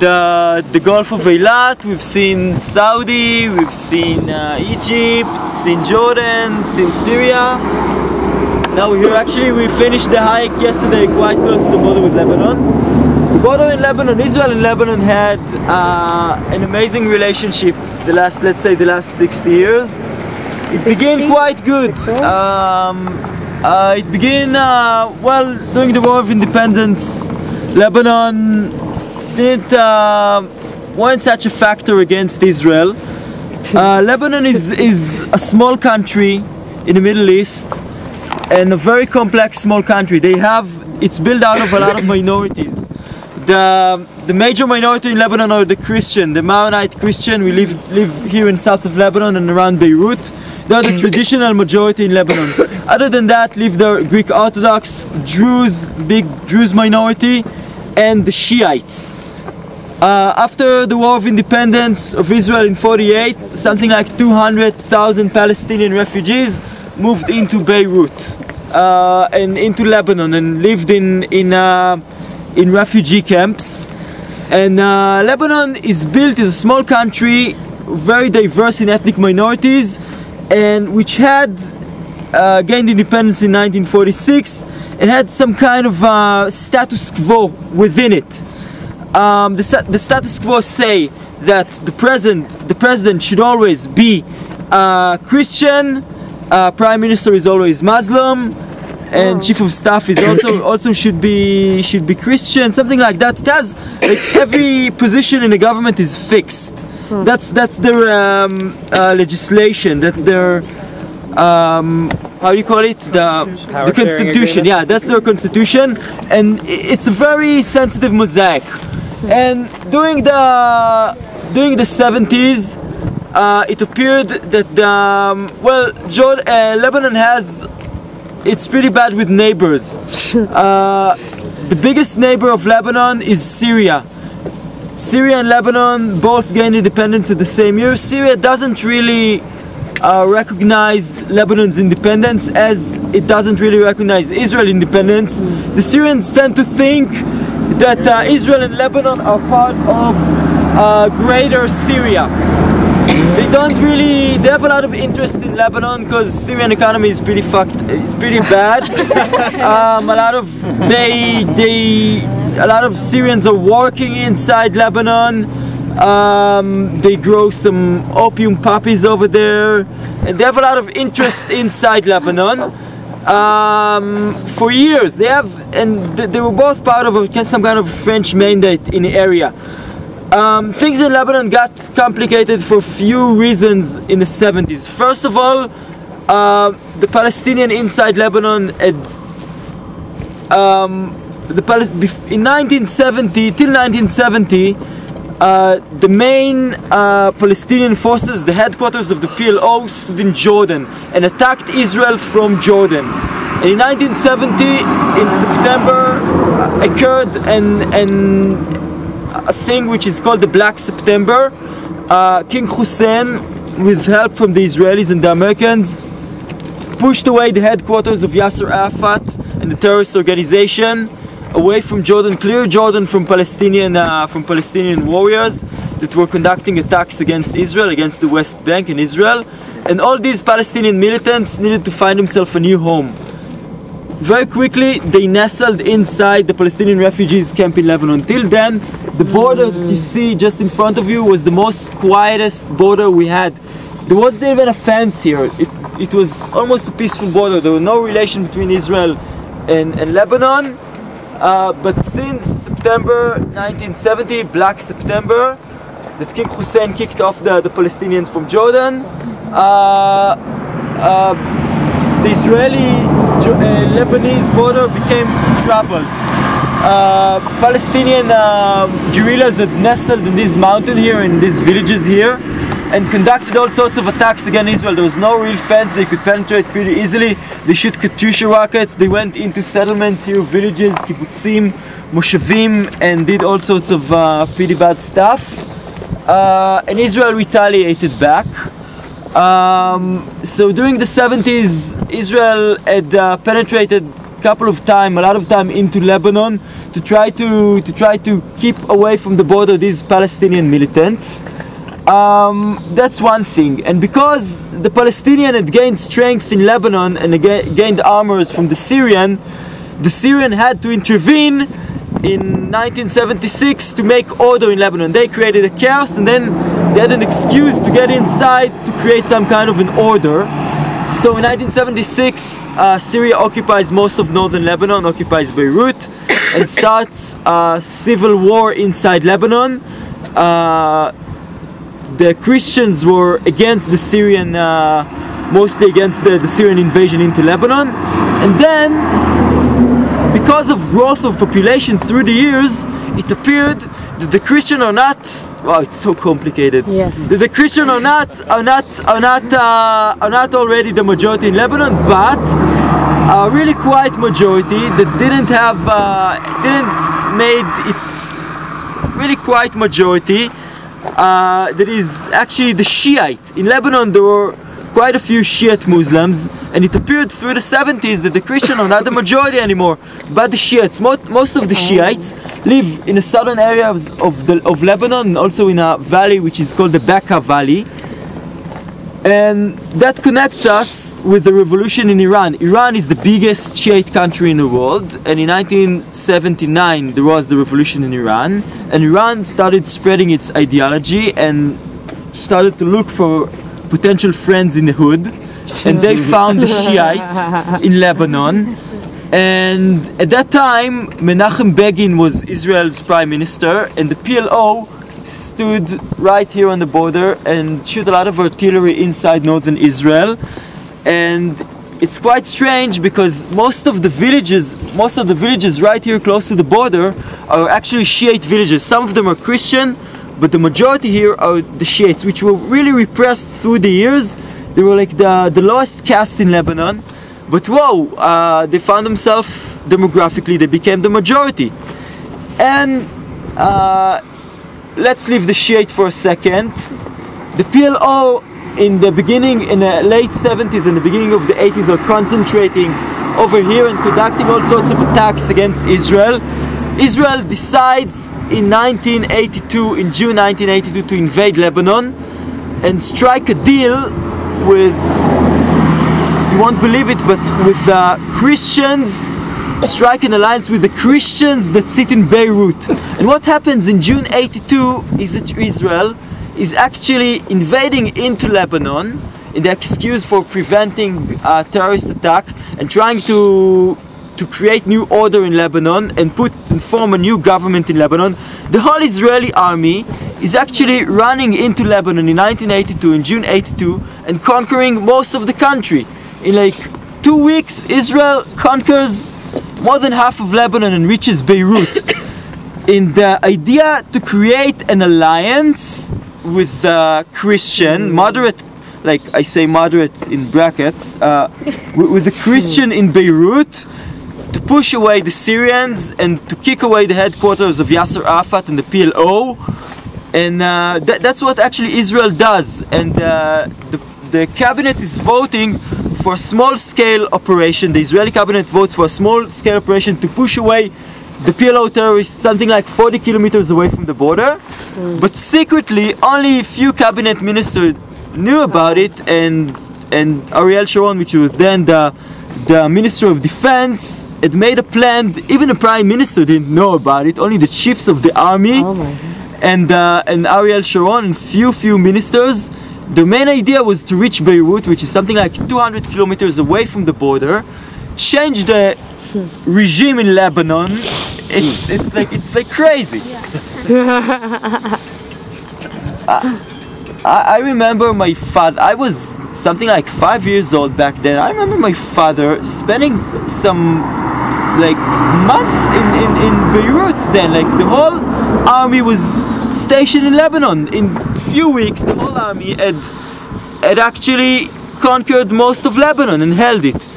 the Gulf of Eilat, we've seen Saudi, we've seen Egypt, seen Jordan, seen Syria. Now we're here. Actually, we finished the hike yesterday quite close to the border with Lebanon. The border in Lebanon, Israel and Lebanon had an amazing relationship let's say the last 60 years. It began quite good. It began, well, during the War of Independence, Lebanon weren't such a factor against Israel. Lebanon is a small country in the Middle East, and a very complex small country. It's built out of a lot of minorities. The major minority in Lebanon are the Christian, the Maronite Christian. We live here in south of Lebanon and around Beirut. They are the traditional majority in Lebanon. Other than that, live the Greek Orthodox, Druze, big Druze minority, and the Shiites. After the War of Independence of Israel in '48, something like 200,000 Palestinian refugees moved into Beirut and into Lebanon and lived in refugee camps. And Lebanon is a small country, very diverse in ethnic minorities, and which had gained independence in 1946 and had some kind of status quo within it. The status quo say that the president should always be Christian, prime minister is always Muslim, and chief of staff is also should be Christian, something like that. It has, like, every position in the government is fixed. That's their legislation. That's their how do you call it? The constitution. Yeah, that's their constitution, and it's a very sensitive mosaic. And during the 70s, it appeared that Lebanon it's pretty bad with neighbors. The biggest neighbor of Lebanon is Syria. Syria and Lebanon both gained independence at the same year. Syria doesn't really recognize Lebanon's independence, as it doesn't really recognize Israel's independence. The Syrians tend to think that Israel and Lebanon are part of greater Syria. They have a lot of interest in Lebanon because Syrian economy is pretty bad. A lot of Syrians are working inside Lebanon. They grow some opium poppies over there, and they have a lot of interest inside Lebanon. For years they were both part of some kind of French mandate in the area. Things in Lebanon got complicated for a few reasons in the 70s. First of all, the Palestinian inside Lebanon had in 1970 till 1970, the main Palestinian forces, the headquarters of the PLO, stood in Jordan and attacked Israel from Jordan. And in 1970, in September, occurred a thing which is called the Black September. King Hussein, with help from the Israelis and the Americans, pushed away the headquarters of Yasser Arafat and the terrorist organization away from Jordan, clear Jordan from Palestinian warriors that were conducting attacks against Israel, against the West Bank in Israel. And all these Palestinian militants needed to find themselves a new home. Very quickly, they nestled inside the Palestinian refugees camp in Lebanon. Till then, the border that you see just in front of you was the most quietest border we had. There wasn't even a fence here. It was almost a peaceful border. There was no relation between Israel and Lebanon. But since September 1970, Black September, that King Hussein kicked off the Palestinians from Jordan, the Israeli-Lebanese border became troubled. Palestinian guerrillas had nestled in this mountain here, in these villages here, and conducted all sorts of attacks against Israel. There was no real fence, they could penetrate pretty easily. They shoot Katyusha rockets, they went into settlements here, villages, kibbutzim, moshavim, and did all sorts of pretty bad stuff. And Israel retaliated back. So during the 70s, Israel had penetrated a lot of time into Lebanon to try to keep away from the border these Palestinian militants. That's one thing. And because the Palestinian had gained strength in Lebanon and gained armors from the Syrian had to intervene in 1976 to make order in Lebanon. They created a chaos, and then they had an excuse to get inside to create some kind of an order. So in 1976, Syria occupies most of northern Lebanon, occupies Beirut, and starts a civil war inside Lebanon. The Christians were against the Syrian, mostly against the Syrian invasion into Lebanon. And then, because of growth of population through the years, it appeared that the Christians are not. Wow, it's so complicated. Yes. That the Christians are not already the majority in Lebanon, but a really quiet majority that didn't made its really quiet majority. That is actually the Shiite. In Lebanon there were quite a few Shiite Muslims, and it appeared through the 70s that the Christians are not the majority anymore, but the Shiites. Most of the Shiites live in the southern areas of Lebanon, and also in a valley which is called the Bekaa Valley. And that connects us with the revolution in Iran. Iran is the biggest Shiite country in the world, and in 1979 there was the revolution in Iran, and Iran started spreading its ideology and started to look for potential friends in the hood, and they found the Shiites in Lebanon. And at that time Menachem Begin was Israel's prime minister, and the PLO stood right here on the border and shoot a lot of artillery inside northern Israel. And it's quite strange because most of the villages right here close to the border are actually Shiite villages. Some of them are Christian, but the majority here are the Shiites, which were really repressed through the years. They were like the lowest caste in Lebanon. But whoa, they found themselves demographically, they became the majority. And let's leave the Shiite for a second. The PLO in the late 70s and the beginning of the 80s are concentrating over here and conducting all sorts of attacks against Israel. Israel decides in June 1982 to invade Lebanon and strike a deal with, you won't believe it, but with the Christians, strike an alliance with the Christians that sit in Beirut. And what happens in June 82 is that Israel is actually invading into Lebanon in the excuse for preventing a terrorist attack and trying to create new order in Lebanon and form a new government in Lebanon. The whole Israeli army is actually running into Lebanon in 1982, in June 82, and conquering most of the country. In like 2 weeks, Israel conquers more than half of Lebanon and reaches Beirut. In the idea to create an alliance with the Christian, moderate, like I say moderate in brackets, with the Christian in Beirut, to push away the Syrians and to kick away the headquarters of Yasser Arafat and the PLO. And that's what actually Israel does. And the cabinet is voting for a small-scale operation. The Israeli cabinet votes for a small-scale operation to push away the PLO terrorists something like 40 kilometers away from the border. But secretly, only a few cabinet ministers knew about it, and Ariel Sharon, which was then the Minister of Defense, had made a plan. Even the Prime Minister didn't know about it, only the chiefs of the army. Oh my God. And Ariel Sharon and few ministers. The main idea was to reach Beirut, which is something like 200 kilometers away from the border, change the regime in Lebanon. It's like crazy. Yeah. I remember my father. I was something like 5 years old back then. I remember my father spending some like months in Beirut then. Like the whole army was stationed in Lebanon. In few weeks the whole army had actually conquered most of Lebanon and held it.